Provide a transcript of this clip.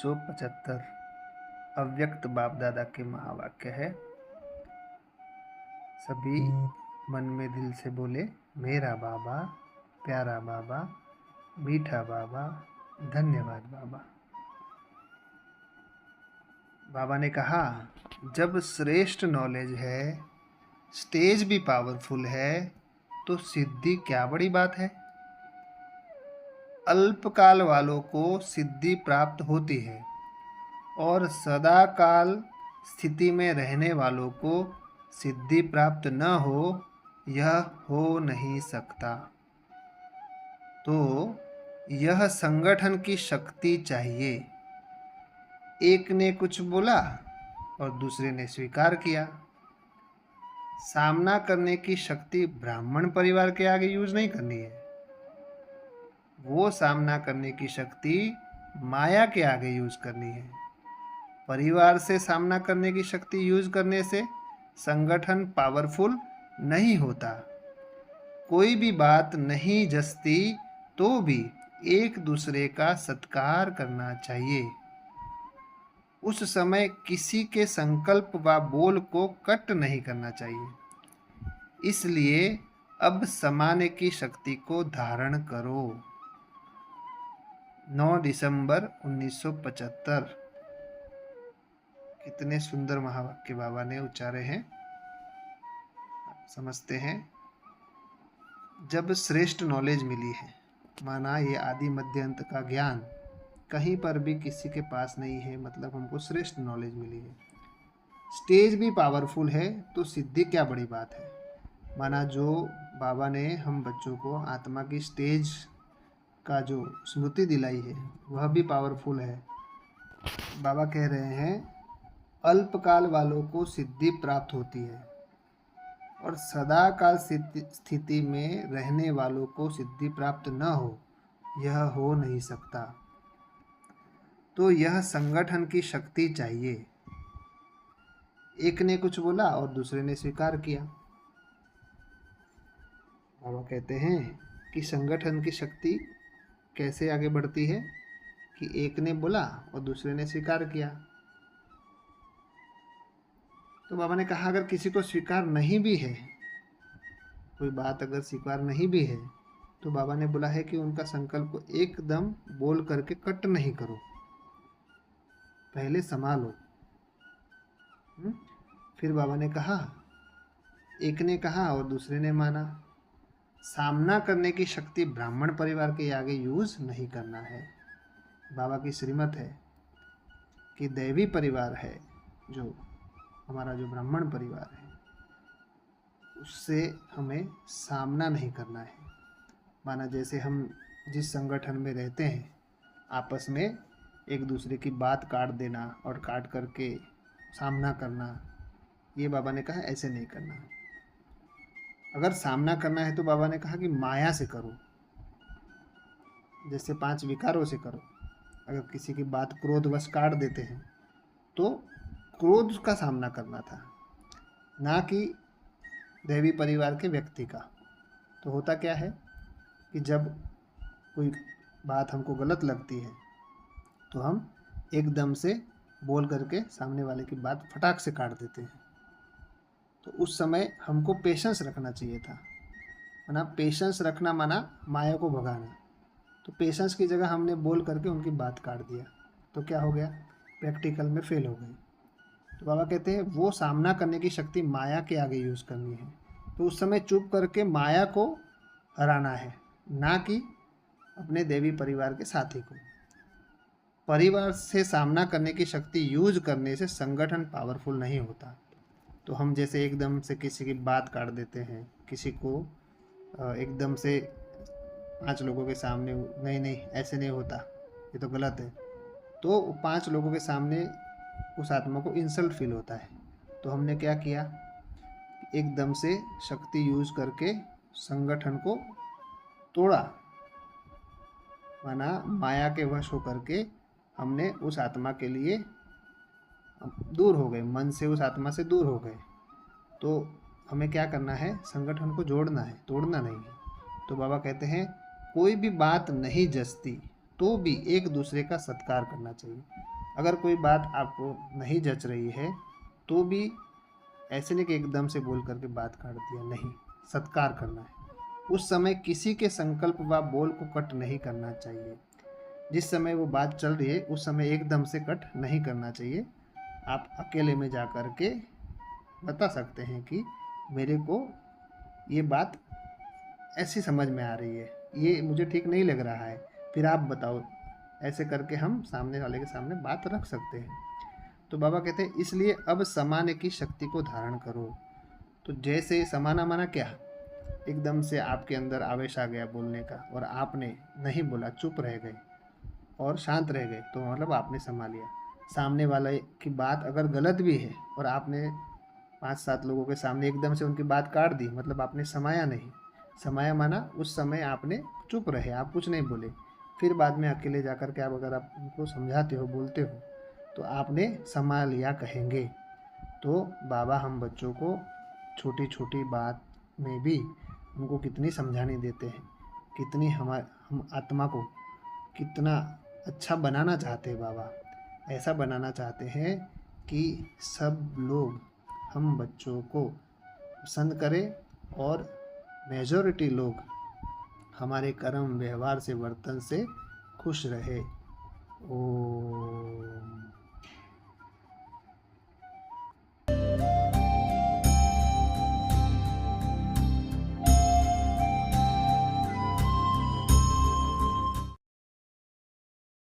1975 अव्यक्त बाप दादा के महावाक्य है। सभी मन में दिल से बोले, मेरा बाबा, प्यारा बाबा, मीठा बाबा, धन्यवाद बाबा। बाबा ने कहा, जब श्रेष्ठ नॉलेज है, स्टेज भी पावरफुल है, तो सिद्धि क्या बड़ी बात है। अल्पकाल वालों को सिद्धि प्राप्त होती है और सदा काल स्थिति में रहने वालों को सिद्धि प्राप्त न हो, यह हो नहीं सकता। तो यह संगठन की शक्ति चाहिए। एक ने कुछ बोला और दूसरे ने स्वीकार किया। सामना करने की शक्ति ब्राह्मण परिवार के आगे यूज नहीं करनी है। वो सामना करने की शक्ति माया के आगे यूज करनी है। परिवार से सामना करने की शक्ति यूज करने से संगठन पावरफुल नहीं होता। कोई भी बात नहीं जचती तो भी एक दूसरे का सत्कार करना चाहिए। उस समय किसी के संकल्प व बोल को कट नहीं करना चाहिए। इसलिए अब समाने की शक्ति को धारण करो। 9 दिसंबर 1975। कितने सुंदर महावाक्य बाबा ने उच्चारे हैं। समझते हैं। जब श्रेष्ठ नॉलेज मिली है, माना ये आदि मध्य अंत का ज्ञान कहीं पर भी किसी के पास नहीं है, मतलब हमको श्रेष्ठ नॉलेज मिली है। स्टेज भी पावरफुल है, तो सिद्धि क्या बड़ी बात है। माना जो बाबा ने हम बच्चों को आत्मा की स्टेज का जो स्मृति दिलाई है, वह भी पावरफुल है। बाबा कह रहे हैं, अल्पकाल वालों को सिद्धि प्राप्त होती है और सदा काल स्थिति में रहने वालों को सिद्धि प्राप्त न हो, यह हो नहीं सकता। तो यह संगठन की शक्ति चाहिए। एक ने कुछ बोला और दूसरे ने स्वीकार किया। बाबा कहते हैं कि संगठन की शक्ति कैसे आगे बढ़ती है कि एक ने बोला और दूसरे ने स्वीकार किया। तो बाबा ने कहा, अगर किसी को स्वीकार नहीं भी है, कोई बात अगर स्वीकार नहीं भी है, तो बाबा ने बोला है कि उनका संकल्प को एकदम बोल करके कट नहीं करो, पहले संभालो। फिर बाबा ने कहा, एक ने कहा और दूसरे ने माना। सामना करने की शक्ति ब्राह्मण परिवार के आगे यूज नहीं करना है। बाबा की श्रीमत है कि दैवी परिवार है, जो हमारा जो ब्राह्मण परिवार है, उससे हमें सामना नहीं करना है। माना जैसे हम जिस संगठन में रहते हैं, आपस में एक दूसरे की बात काट देना और काट करके सामना करना, ये बाबा ने कहा ऐसे नहीं करना। अगर सामना करना है तो बाबा ने कहा कि माया से करो, जैसे 5 विकारों से करो। अगर किसी की बात क्रोधवश काट देते हैं तो क्रोध का सामना करना था, ना कि दैवी परिवार के व्यक्ति का। तो होता क्या है कि जब कोई बात हमको गलत लगती है तो हम एकदम से बोल करके सामने वाले की बात फटाक से काट देते हैं। तो उस समय हमको पेशेंस रखना चाहिए था। माना पेशेंस रखना माना माया को भगाना। तो पेशेंस की जगह हमने बोल करके उनकी बात काट दिया, तो क्या हो गया, प्रैक्टिकल में फेल हो गई। तो बाबा कहते हैं वो सामना करने की शक्ति माया के आगे यूज़ करनी है। तो उस समय चुप करके माया को हराना है, ना कि अपने देवी परिवार के साथी को। परिवार से सामना करने की शक्ति यूज करने से संगठन पावरफुल नहीं होता। तो हम जैसे एकदम से किसी की बात काट देते हैं, किसी को एकदम से 5 लोगों के सामने, नहीं ऐसे नहीं होता, ये तो गलत है। तो 5 लोगों के सामने उस आत्मा को इंसल्ट फील होता है। तो हमने क्या किया, एकदम से शक्ति यूज करके संगठन को तोड़ा। माना माया के वश होकर के हमने उस आत्मा के लिए दूर हो गए, मन से उस आत्मा से दूर हो गए। तो हमें क्या करना है, संगठन को जोड़ना है, तोड़ना नहीं है। तो बाबा कहते हैं कोई भी बात नहीं जचती तो भी एक दूसरे का सत्कार करना चाहिए। अगर कोई बात आपको नहीं जच रही है तो भी ऐसे नहीं कि एकदम से बोल करके बात काट दिया, नहीं, सत्कार करना है। उस समय किसी के संकल्प व बोल को कट नहीं करना चाहिए। जिस समय वो बात चल रही है उस समय एकदम से कट नहीं करना चाहिए। आप अकेले में जा कर के बता सकते हैं कि मेरे को ये बात ऐसी समझ में आ रही है, ये मुझे ठीक नहीं लग रहा है, फिर आप बताओ। ऐसे करके हम सामने वाले के सामने बात रख सकते हैं। तो बाबा कहते हैं इसलिए अब समाने की शक्ति को धारण करो। तो जैसे समाना माना क्या, एकदम से आपके अंदर आवेश आ गया बोलने का और आपने नहीं बोला, चुप रह गए और शांत रह गए, तो मतलब आपने समा लिया। सामने वाले की बात अगर गलत भी है और आपने 5-7 लोगों के सामने एकदम से उनकी बात काट दी, मतलब आपने समाया नहीं। समाया माना उस समय आपने चुप रहे, आप कुछ नहीं बोले। फिर बाद में अकेले जा कर के आप अगर आप उनको समझाते हो, बोलते हो, तो आपने समा लिया कहेंगे। तो बाबा हम बच्चों को छोटी छोटी बात में भी उनको कितनी समझानी देते हैं, कितनी हम आत्मा को कितना अच्छा बनाना चाहते हैं बाबा। ऐसा बनाना चाहते हैं कि सब लोग हम बच्चों को पसंद करें और मेजॉरिटी लोग हमारे कर्म व्यवहार से वर्तन से खुश रहे। ओम।